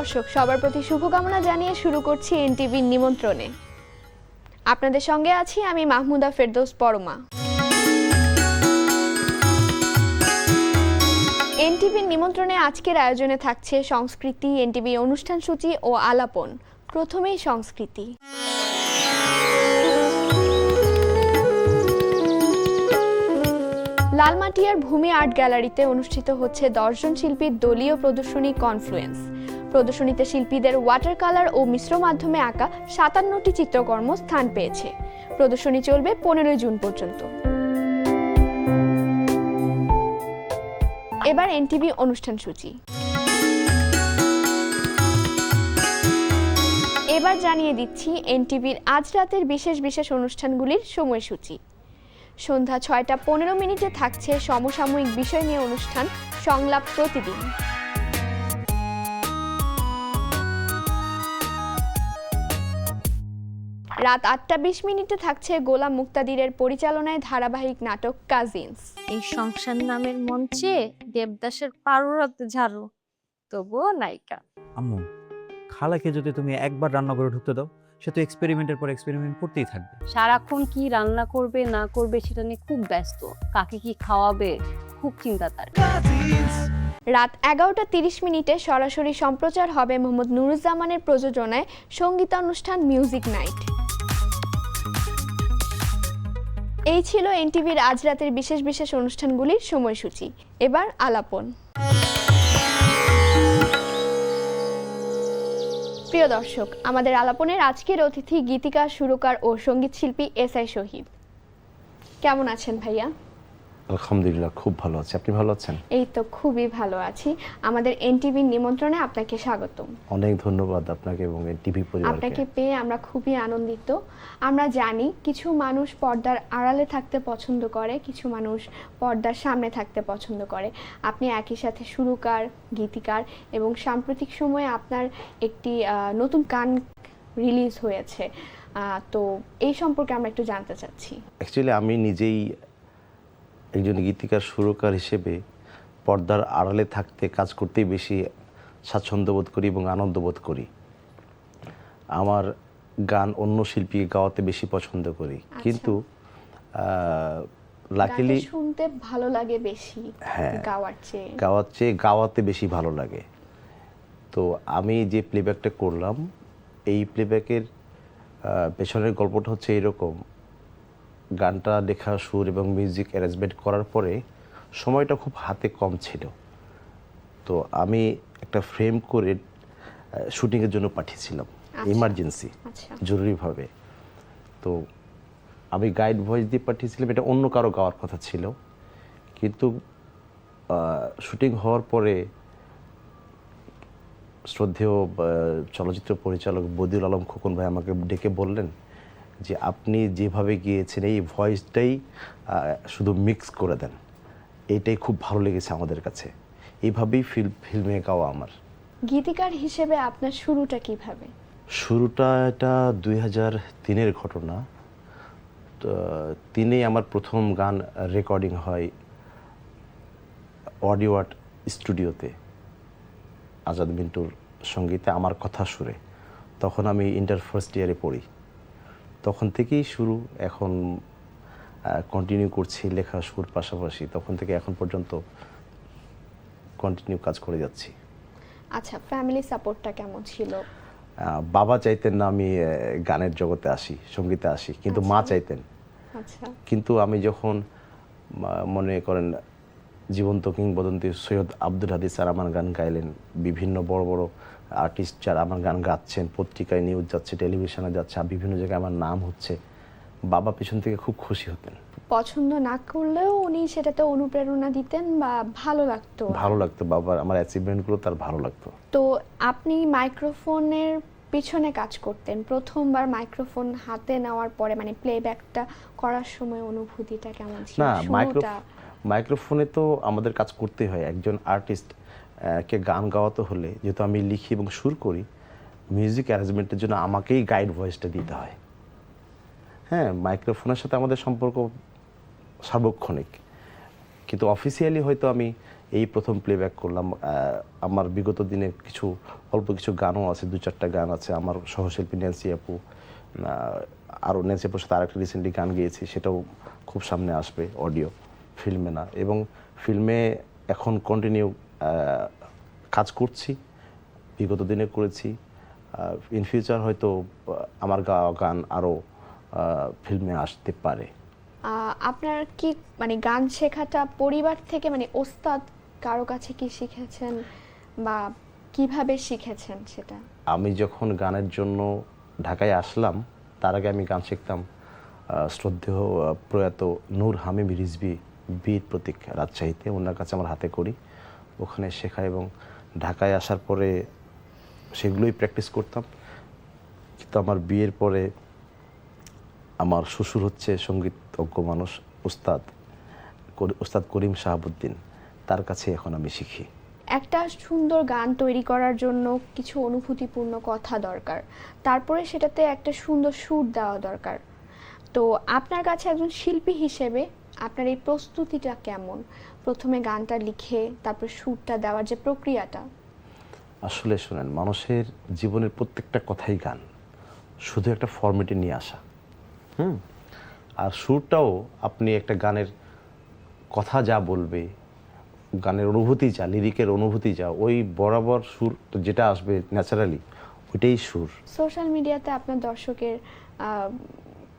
দর্শক সবার প্রতি শুভকামনা জানিয়ে শুরু করছি এনটিভির নিমন্ত্রণে। আপনাদের সঙ্গে আছি আমি মাহমুদা ফেরদৌস পরমা। এনটিভির নিমন্ত্রণে আজকের আয়োজনে থাকছে সংস্কৃতি, এনটিভি অনুষ্ঠান সূচি ও আলাপন। প্রথমেই সংস্কৃতি। লালমাটিয়ার ভূমি আর্ট গ্যালারিতে অনুষ্ঠিত হচ্ছে 10 জন শিল্পীর দলীয় প্রদর্শনী কনফ্লুয়েন্স। প্রদর্শনীতে শিল্পীদের ওয়াটার কালার ও মিশ্র মাধ্যমে আঁকা 57টি চিত্রকর্ম স্থান পেয়েছে। প্রদর্শনী চলবে 15 জুন পর্যন্ত। এবার এনটিভি অনুষ্ঠান সূচি। এবার জানিয়ে দিচ্ছি এনটিভির আজ রাতের বিশেষ বিশেষ অনুষ্ঠানগুলির সময়সূচি। সন্ধ্যা 6টা 15 মিনিটে থাকছে সমসাময়িক বিষয় নিয়ে অনুষ্ঠান সংলাপ প্রতিদিন। রাত 8টা 20 মিনিটে থাকছে গোলাম মুক্তাদিরের পরিচালনায় ধারাবাহিক নাটক কাজিনস। এই সংসার নামের মঞ্চে দেবদাসের পারুরাতে ঝাড়ু, তবুও নায়িকা। আম্মু, খালাকে যদি তুমি একবার রান্না করে ঢুকতে দাও, সে তো এক্সপেরিমেন্টের পর এক্সপেরিমেন্ট করতেই থাকবে। সারাক্ষণ কি রান্না করবে না করবে সেটা নিয়ে খুব ব্যস্ত, কাকে কি খাওয়াবে খুব চিন্তা তার। রাত 11টা 30 মিনিটে সরাসরি সম্প্রচার হবে মোহাম্মদ নুরুজ্জামানের প্রযোজনায় সঙ্গীতানুষ্ঠান মিউজিক নাইট। এই ছিল এনটিভির আজ রাতের বিশেষ বিশেষ অনুষ্ঠানগুলির সময়সূচি। এবার আলাপন। প্রিয় দর্শক, আমাদের আলাপনের আজকের অতিথি গীতিকার, সুরকার ও সঙ্গীত শিল্পী এসআই শহীদ। কেমন আছেন ভাইয়া? আলহামদুলিল্লাহ, খুব ভালো আছি। আপনি ভালো আছেন? এই তো খুবই ভালো আছি। আমাদের এনটিভির নিমন্ত্রণে আপনাকে স্বাগতম। অনেক ধন্যবাদ আপনাকে এবং টিভি পরিবারকে। আপনাকে পেয়ে আমরা খুবই আনন্দিত। আমরা জানি কিছু মানুষ পর্দার আড়ালে থাকতে পছন্দ করে, কিছু মানুষ পর্দার সামনে থাকতে পছন্দ করে। আপনি একই সাথে সুরকার, গীতিকার এবং সাম্প্রতিক সময়ে আপনার একটি নতুন গান রিলিজ হয়েছে। তো এই সম্পর্কে আমরা একটু জানতে চাচ্ছি। অ্যাকচুয়ালি আমি নিজেই একজন গীতিকার, সুরকার হিসেবে পর্দার আড়ালে থাকতে, কাজ করতেই বেশি স্বাচ্ছন্দ্য বোধ করি এবং আনন্দ বোধ করি। আমার গান অন্য শিল্পীকে গাওয়াতে বেশি পছন্দ করি, কিন্তু লাকিলি শুনতে ভালো লাগে বেশি গাওয়ার চেয়ে গাওয়াতে বেশি ভালো লাগে। তো আমি যে প্লেব্যাকটা করলাম, এই প্লেব্যাকের পেছনের গল্পটা হচ্ছে এরকম। গানটা লেখা, সুর এবং মিউজিক অ্যারেঞ্জমেন্ট করার পরে সময়টা খুব হাতে কম ছিল। তো আমি একটা ফ্রেম করে শুটিংয়ের জন্য পাঠিয়েছিলাম ইমার্জেন্সি, জরুরিভাবে। তো আমি গাইড ভয়েস দিয়ে পাঠিয়েছিলাম, এটা অন্য কারো গাওয়ার কথা ছিল। কিন্তু শুটিং হওয়ার পরে শ্রদ্ধেয় চলচ্চিত্র পরিচালক বদিউল আলম খোকন ভাই আমাকে ডেকে বললেন যে আপনি যেভাবে গিয়েছেন এই ভয়েসটাই শুধু মিক্স করে দেন, এইটাই খুব ভালো লেগেছে আমাদের কাছে। এইভাবেই ফিল্মে গাওয়া আমার। গীতিকার হিসেবে আপনার শুরুটা কিভাবে? শুরুটা এটা 2003-এর ঘটনা। তো 3-এ আমার প্রথম গান রেকর্ডিং হয় অডিও আর্ট স্টুডিওতে, আজাদ মিন্টুর সঙ্গীতে, আমার কথা সুরে। তখন আমি ইন্টার ফার্স্ট ইয়ারে পড়ি। তখন থেকেই শুরু, এখন কন্টিনিউ করছি লেখা, সুর পাশাপাশি। তখন থেকে এখন পর্যন্ত কন্টিনিউ কাজ করে যাচ্ছি। আচ্ছা, ফ্যামিলি সাপোর্টটা কেমন ছিল? বাবা চাইতেন না আমি গানের জগতে আসি, সঙ্গীতে আসি, কিন্তু মা চাইতেন। আচ্ছা। কিন্তু আমি যখন মনে করেন জীবন্ত কিংবদন্তি সৈয়দ আব্দুল হাদী স্যার আমার গান গাইলেন, বিভিন্ন বড় বড় আর্টিস্ট যারা আমার গান গাচ্ছেন, পত্রিকায় নিউজ যাচ্ছে, টেলিভিশনে যাচ্ছে, বিভিন্ন জায়গায় আমার নাম হচ্ছে, বাবা পেছন থেকে খুব খুশি হতেন। পছন্দ না করলেও উনি সেটাতে অনুপ্রেরণা দিতেন বা ভালো লাগতো বাবার আমার অ্যাচিভমেন্টগুলো তার ভালো লাগতো। তো আপনি মাইক্রোফোনের পিছনে কাজ করতেন, প্রথমবার মাইক্রোফোন হাতে নেওয়ার পরে মানে প্লেব্যাকটা করার সময় অনুভূতিটা কেমন ছিল? না, মাইক্রোফোনে তো আমাদের কাজ করতেই হয়। একজন আর্টিস্ট কে গান গাওয়াতে হলে, যেহেতু আমি লিখি এবং সুর করি, মিউজিক অ্যারেঞ্জমেন্টের জন্য আমাকেই গাইড ভয়েসটা দিতে হয়। হ্যাঁ, মাইক্রোফোনের সাথে আমাদের সম্পর্ক সার্বক্ষণিক, কিন্তু অফিসিয়ালি হয়তো আমি এই প্রথম প্লেব্যাক করলাম। আমার বিগত দিনে অল্প কিছু গানও আছে, 2-4টা গান আছে আমার সহশিল্পী ন্যান্সি আপু, আরও ন্যান্সি আপুর সাথে আরেকটা রিসেন্টলি গান গেয়েছি, সেটাও খুব সামনে আসবে, অডিও, ফিল্মে না। এবং ফিল্মে এখন কন্টিনিউ কাজ করছি, বিগত দিনে করেছি। ইন ফিউচার হয়তো আমার গাওয়া গান আরও ফিল্মে আসতে পারে। আপনার কি মানে গান শেখাটা পরিবার থেকে, মানে ওস্তাদ কারো কাছে কি শিখেছেন বা কিভাবে শিখেছেন সেটা? আমি যখন গানের জন্য ঢাকায় আসলাম, তার আগে আমি গান শিখতাম শ্রদ্ধেয় প্রয়াত নূর হামিম রিজভী, বীর প্রতীক, রাজশাহীতে। ওনার কাছে আমার হাতে করি, ওখানে শেখা, এবং ঢাকায় আসার পরে সেগুলোই প্র্যাকটিস করতাম। কিন্তু আমার বিয়ের পরে আমার শ্বশুর হচ্ছে সঙ্গীতজ্ঞ মানুষ, উস্তাদ করিম শাহাবুদ্দিন, তার কাছে এখন আমি শিখি। একটা সুন্দর গান তৈরি করার জন্য কিছু অনুভূতিপূর্ণ কথা দরকার, তারপরে সেটাতে একটা সুন্দর সুর দেওয়া দরকার। তো আপনার কাছে একজন শিল্পী হিসেবে আপনার এই প্রস্তুতিটা কেমন? প্রথমে গানটা লিখে তারপর সুরটা দেওয়ার যে প্রক্রিয়াটা। আসলে শোনেন, মানুষের জীবনের প্রত্যেকটা কথাই গান, শুধু একটা ফর্মেটে নিয়ে আসা। আর সুরটাও আপনি একটা গানের কথা যা বলবে, গানের অনুভূতি যা, লিরিকের অনুভূতি যা, ওই বরাবর সুর যেটা আসবে ন্যাচারালি, ওইটাই সুর। সোশ্যাল মিডিয়াতে আপনার দর্শকের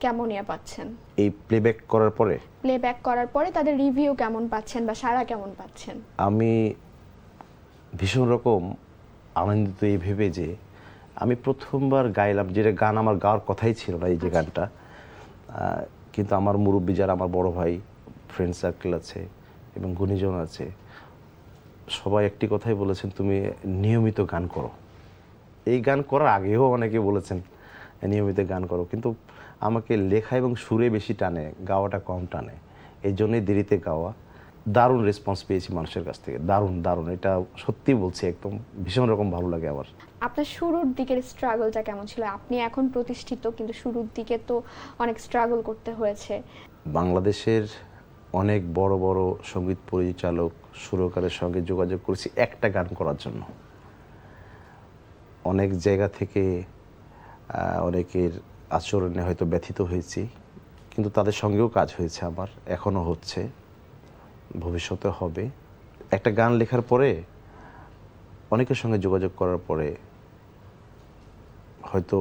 কেমন ইয়ে পাচ্ছেন? এই প্লেব্যাক করার পরে প্লেব্যাক করার পরে তাদের রিভিউ কেমন পাচ্ছেন বা সাড়া কেমন পাচ্ছেন? আমি ভীষণ রকম আনন্দিত এই ভেবে যে আমি প্রথমবার গাইলাম, যেটা গান আমার গাওয়ার কথাই ছিল না, এই যে গানটা, কিন্তু আমার মুরব্বী যারা, আমার বড় ভাই, ফ্রেন্ড সার্কেল আছে এবং গুণীজন আছে, সবাই একটি কথাই বলেছেন, তুমি নিয়মিত গান করো। এই গান করার আগেও অনেকে বলেছেন নিয়মিত গান করো, কিন্তু আমাকে লেখা এবং সুরে বেশি টানে, গাওয়াটা কম টানে, এই জন্যই দেরিতে গাওয়া। দারুণ রেসপন্স পেয়েছি মানুষের কাছ থেকে, দারুণ দারুণ, এটা সত্যি বলছি, একদম ভীষণ রকম ভালো লাগে আমার। আপনার শুরুর দিকের স্ট্রাগলটা কেমন ছিল? আপনি এখন প্রতিষ্ঠিত, কিন্তু শুরুর দিকে তো অনেক স্ট্রাগল করতে হয়েছে। বাংলাদেশের অনেক বড় বড় সঙ্গীত পরিচালক, সুরকারের সঙ্গে যোগাযোগ করেছি একটা গান করার জন্য। অনেক জায়গা থেকে অনেকের আচরণে হয়তো ব্যথিত হয়েছি, কিন্তু তাদের সঙ্গেও কাজ হয়েছে আমার, এখনও হচ্ছে, ভবিষ্যতে হবে। একটা গান লেখার পরে, অনেকের সঙ্গে যোগাযোগ করার পরে হয়তো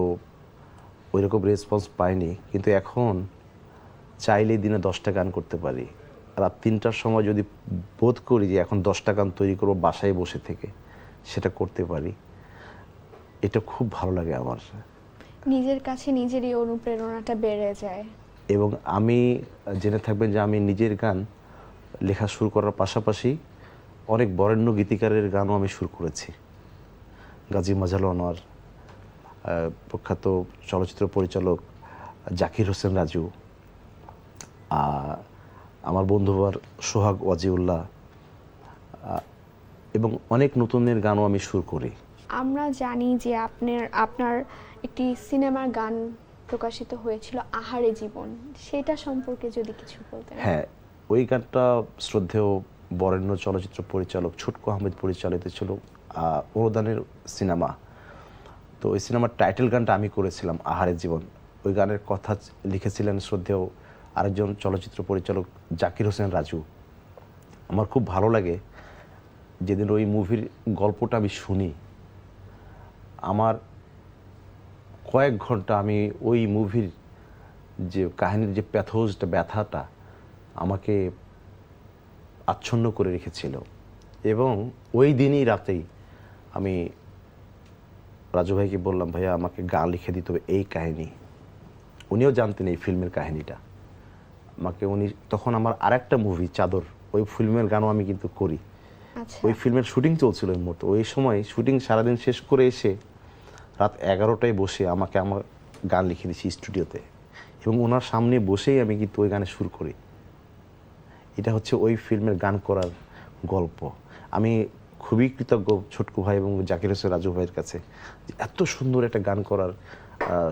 ওই রকম রেসপন্স পাইনি, কিন্তু এখন চাইলে দিনে 10টা গান করতে পারি। রাত 3টার সময় যদি বোধ করি যে এখন 10টা গান তৈরি করবো বাসায় বসে থেকে, সেটা করতে পারি। এটা খুব ভালো লাগে আমার। নিজের কাছে নিজেরই অনুপ্রেরণাটা বেড়ে যায়। এবং আমি জেনে থাকবেন যে আমি নিজের গান লেখা শুরু করার পাশাপাশি অনেক বরেণ্য গীতিকারের গানও আমি শুরু করেছি। গাজী মাজাল আনোয়ার, প্রখ্যাত চলচ্চিত্র পরিচালক জাকির হোসেন রাজু, আমার বন্ধুবার সোহাগ ওয়াজিউল্লাহ, এবং অনেক নতুনের গানও আমি সুর করি। আমরা জানি যে আপনার একটি সিনেমার গান প্রকাশিত হয়েছিল, আহারে জীবন, সেটা সম্পর্কে যদি কিছু বলতেন। হ্যাঁ, ওই গানটা শ্রদ্ধেয় বরেণ্য চলচ্চিত্র পরিচালক ছুটকু আহমেদ পরিচালিত ছিল, অনুদানের সিনেমা। তো ওই সিনেমার টাইটেল গানটা আমি করেছিলাম, আহারে জীবন। ওই গানের কথা লিখেছিলেন শ্রদ্ধেয় আরেকজন চলচ্চিত্র পরিচালক জাকির হোসেন রাজু। আমার খুব ভালো লাগে, যেদিন ওই মুভির গল্পটা আমি শুনি, আমার কয়েক ঘন্টা আমি ওই মুভির যে কাহিনীর যে প্যাথোজটা, ব্যথাটা আমাকে আচ্ছন্ন করে রেখেছিল। এবং ওই দিনই রাতেই আমি রাজু ভাইকে বললাম, ভাইয়া আমাকে গান লিখে দিতে হবে এই কাহিনী। উনিও জানতেন এই ফিল্মের কাহিনীটা, আমাকে উনি তখন আমার আরেকটা মুভি চাদর, ওই ফিল্মের গানও আমি কিন্তু করি। ওই ফিল্মের শুটিং চলছিল ওই মুহূর্তে। ওই সময় শুটিং সারাদিন শেষ করে এসে রাত 11টায় বসে আমাকে আমার গান লিখে দিয়েছি স্টুডিওতে, এবং ওনার সামনে বসেই আমি কিন্তু ওই গানে সুর করি। এটা হচ্ছে ওই ফিল্মের গান করার গল্প। আমি খুবই কৃতজ্ঞ ছোটকু ভাই এবং জাকির হোসেন রাজু ভাইয়ের কাছে, এত সুন্দর একটা গান করার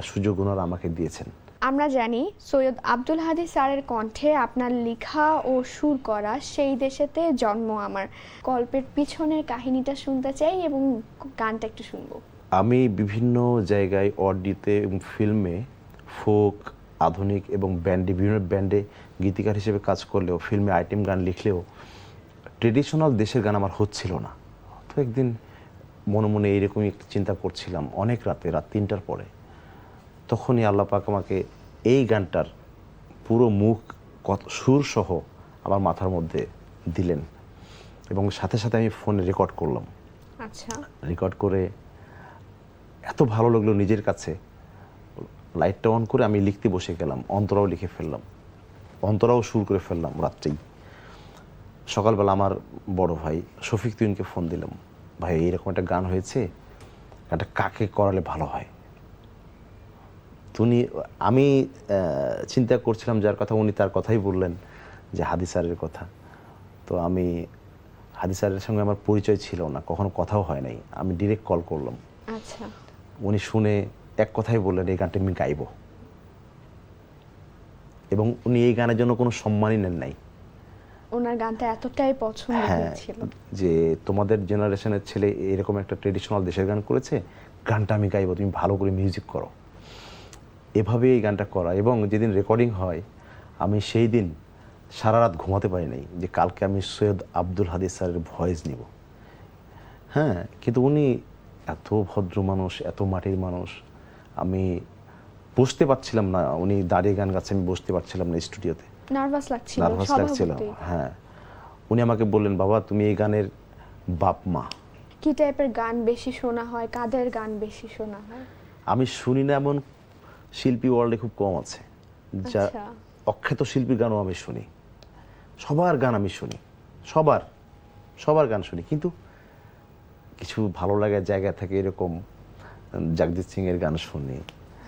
সুযোগ ওনারা আমাকে দিয়েছেন। আমরা জানি সৈয়দ আব্দুল হাদী স্যারের কণ্ঠে আপনার লেখা ও সুর করা সেই দেশেতে জন্ম আমার গল্পের পিছনের কাহিনীটা শুনতে চাই এবং গানটা একটু শুনবো। আমি বিভিন্ন জায়গায় অডিওতে এবং ফিল্মে ফোক, আধুনিক এবং বিভিন্ন ব্যান্ডে গীতিকার হিসেবে কাজ করলেও, ফিল্মে আইটেম গান লিখলেও ট্রেডিশনাল দেশের গান আমার হচ্ছিল না। তো একদিন মনে মনে এইরকমই একটা চিন্তা করছিলাম অনেক রাতে, রাত 3টার পরে। তখনই আল্লাহ পাক আমাকে এই গানটার পুরো মুখ সুর সহ আমার মাথার মধ্যে দিলেন এবং সাথে সাথে আমি ফোনে রেকর্ড করলাম। আচ্ছা, রেকর্ড করে এত ভালো লাগলো নিজের কাছে, লাইটটা অন করে আমি লিখতে বসে গেলাম। অন্তরাও লিখে ফেললাম, অন্তরাও সুর করে ফেললাম রাত্রেই। সকালবেলা আমার বড় ভাই শফিক তুহিনকে ফোন দিলাম, ভাই এইরকম একটা গান হয়েছে, গানটা কাকে করালে ভালো হয়। আমি চিন্তা করছিলাম যার কথা, উনি তার কথাই বললেন যে হাদী স্যারের কথা। তো আমি হাদী স্যারের সঙ্গে আমার পরিচয় ছিল না, কখনো কথাও হয় নাই। আমি ডিরেক্ট কল করলাম। আচ্ছা, উনি শুনে এক কথাই বললেন এই গানটা আমি গাইব, এবং উনি এই গানের জন্য কোনো সম্মানই নেন নাই। ওনার গানটা এতটাই পছন্দ হ্যাঁ, হয়েছিল যে তোমাদের জেনারেশনের ছেলে এরকম একটা ট্রেডিশনাল দেশের গান করেছে, গানটা আমি গাইব, তুমি ভালো করে মিউজিক করো। এভাবে এই গানটা করা। এবং যেদিন রেকর্ডিং হয়, আমি সেই দিন সারা রাত ঘুমাতে পারি নাই যে কালকে আমি সৈয়দ আব্দুল হাদী স্যারের ভয়েস নিব। হ্যাঁ, কিন্তু উনি এত ভদ্র মানুষ, এত মাটির মানুষ, আমি বসতে পারছিলাম না। উনি দাঁড়িয়ে গান গাচ্ছে, আমি বসতে পারছিলাম না স্টুডিওতে, নার্ভাস লাগছিল নার্ভাস লাগছিল। স্বভাবতই। হ্যাঁ, উনি আমাকে বললেন, বাবা তুমি এই গানের বাপ মা। কি টাইপের গান বেশি শোনা হয়, কাদের গান বেশি শোনা হয়? আমি শুনি না এমন শিল্পী ওয়ার্ল্ডে খুব কম আছে, যা আচ্ছা, অখ্যাত শিল্পীর গানও আমি শুনি, সবার গান আমি শুনি, সবার গান শুনি। কিন্তু কিছু ভালো লাগার জায়গা থেকে এরকম জগজিৎ সিং এর গান শুনি,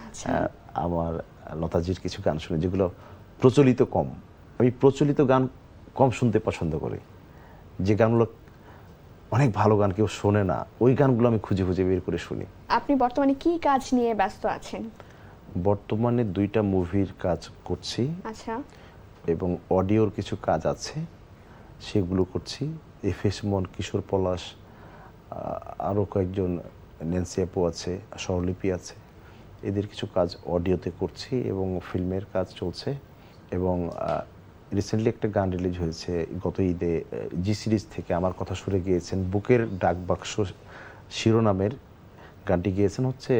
আচ্ছা, আমার লতাজির কিছু গান শুনি যেগুলো প্রচলিত কম। আমি প্রচলিত গান কম শুনতে পছন্দ করি। যে গানগুলো অনেক ভালো গান কেউ শোনে না, ওই গানগুলো আমি খুঁজে খুঁজে বের করে শুনি। আপনি বর্তমানে কি কাজ নিয়ে ব্যস্ত আছেন? বর্তমানে 2টা মুভির কাজ করছি আচ্ছা, এবং অডিওর কিছু কাজ আছে, সেগুলো করছি। এফএস মন, কিশোর পলাশ, আরও কয়েকজন, ন্যান্সি আপু আছে, স্বরলিপি আছে, এদের কিছু কাজ অডিওতে করছি এবং ফিল্মের কাজ চলছে। এবং রিসেন্টলি একটা গান রিলিজ হয়েছে গত ঈদে, জি সিরিজ থেকে আমার কথা সুরে গিয়েছেন, বুকের ডাক বাক্স শিরোনামের গানটি গিয়েছেন হচ্ছে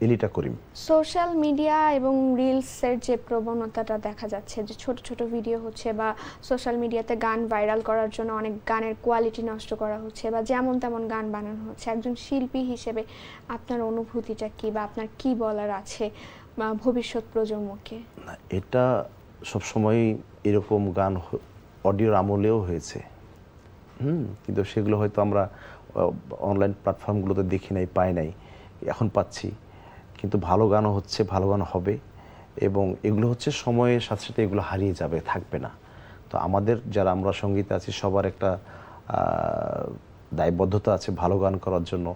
এলিটা করিম। সোশ্যাল মিডিয়া এবং রিলসের যে প্রবণতাটা দেখা যাচ্ছে, যে ছোট ছোট ভিডিও হচ্ছে বা সোশ্যাল মিডিয়াতে গান ভাইরাল করার জন্য অনেক গানের কোয়ালিটি নষ্ট করা হচ্ছে বা যেমন তেমন গান বানানো হচ্ছে, একজন শিল্পী হিসেবে আপনার অনুভূতিটা কি বা আপনার কি বলার আছে বা ভবিষ্যৎ প্রজন্মকে? না, এটা সবসময়ই এরকম গান অডিওর আমলেও হয়েছে, কিন্তু সেগুলো হয়তো আমরা অনলাইন প্ল্যাটফর্মগুলোতে দেখি নাই, পাই নাই, এখন পাচ্ছি। কিন্তু ভালো গানও হচ্ছে, ভালো গান হবে, এবং এগুলো হচ্ছে সময়ের সাথে সাথে এগুলো হারিয়ে যাবে, থাকবে না। তো আমাদের যারা আমরা সঙ্গীতে আছি সবার একটা দায়বদ্ধতা আছে ভালো গান করার জন্য।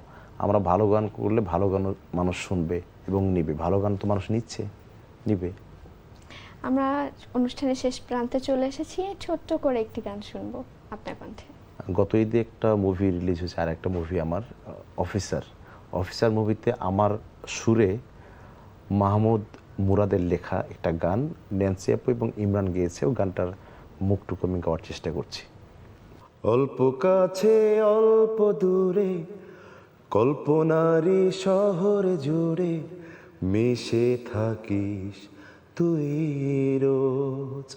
আমরা ভালো গান করলে ভালো গান মানুষ শুনবে এবং নিবে। ভালো গান তো মানুষ নিবে। আমরা অনুষ্ঠানের শেষ প্রান্তে চলে এসেছি, ছোট্ট করে একটি গান শুনবো আপনার কণ্ঠে। গত ঈদে একটা মুভি রিলিজ হয়েছে, আর একটা মুভি আমার, অফিসার মুভিতে আমার সুরে মাহমুদ মুরাদের লেখা একটা গান ন্যান্সি আপু এবং ইমরান গেয়েছে। ও গানটার মুখটুকু আমি গাওয়ার চেষ্টা করছি। অল্প কাছে অল্প দূরে, কল্পনারি শহরে জুড়ে মিশে থাকিস তুই রোজ।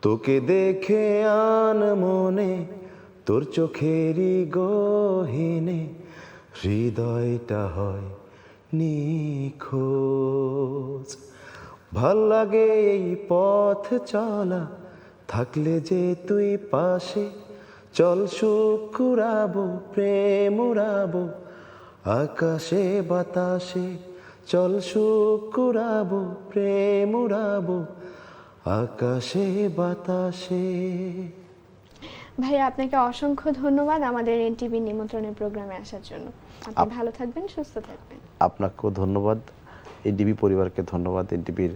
তোকে দেখে আন মনে, তোর চোখেরই গহীনে হৃদয়টা হয় নিখোঁজ। ভাল লাগে এই পথ চলা, থাকলে যে তুই পাশে, চল সুখ কুড়াবো, প্রেম উড়াবো আকাশে বাতাসে, চল সুখ কুড়াবো, প্রেম উড়াবো আকাশে বাতাসে। ভাইয়া, আপনাকে অসংখ্য ধন্যবাদ আমাদের এনটিভি নিমন্ত্রণের প্রোগ্রামে আসার জন্য। আপনি ভালো থাকবেন, সুস্থ থাকবেন। আপনাকেও ধন্যবাদ। এনটিভি পরিবারকে ধন্যবাদ, এনটিভির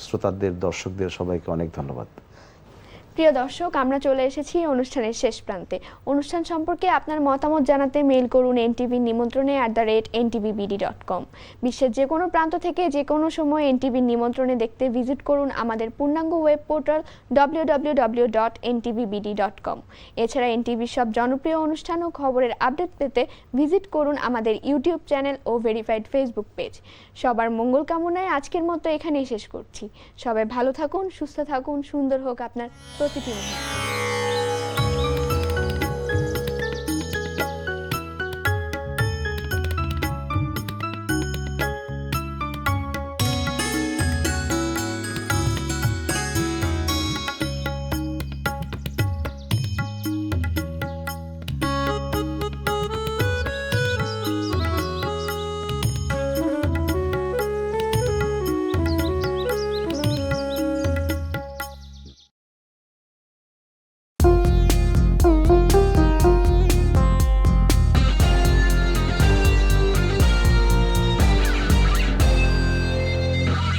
শ্রোতাদের, দর্শকদের সবাইকে অনেক ধন্যবাদ। প্রিয় দর্শক, আমরা চলে এসেছি অনুষ্ঠানের শেষ প্রান্তে। অনুষ্ঠান সম্পর্কে আপনার মতামত জানাতে মেইল করুন এনটিভির নিমন্ত্রণে @ntvbd.com। বিশ্বের যে কোনো প্রান্ত থেকে যে কোনো সময় এনটিভির নিমন্ত্রণে দেখতে ভিজিট করুন আমাদের পূর্ণাঙ্গ ওয়েব পোর্টাল www.ntvbd.com। এছাড়া এনটিভির সব জনপ্রিয় অনুষ্ঠান ও খবরের আপডেট পেতে ভিজিট করুন আমাদের ইউটিউব চ্যানেল ও ভেরিফাইড ফেসবুক পেজ। সবার মঙ্গল কামনায় আজকের মতো এখানেই শেষ করছি। সবাই ভালো থাকুন, সুস্থ থাকুন, সুন্দর হোক আপনার প্রতিটি মুহূর্ত।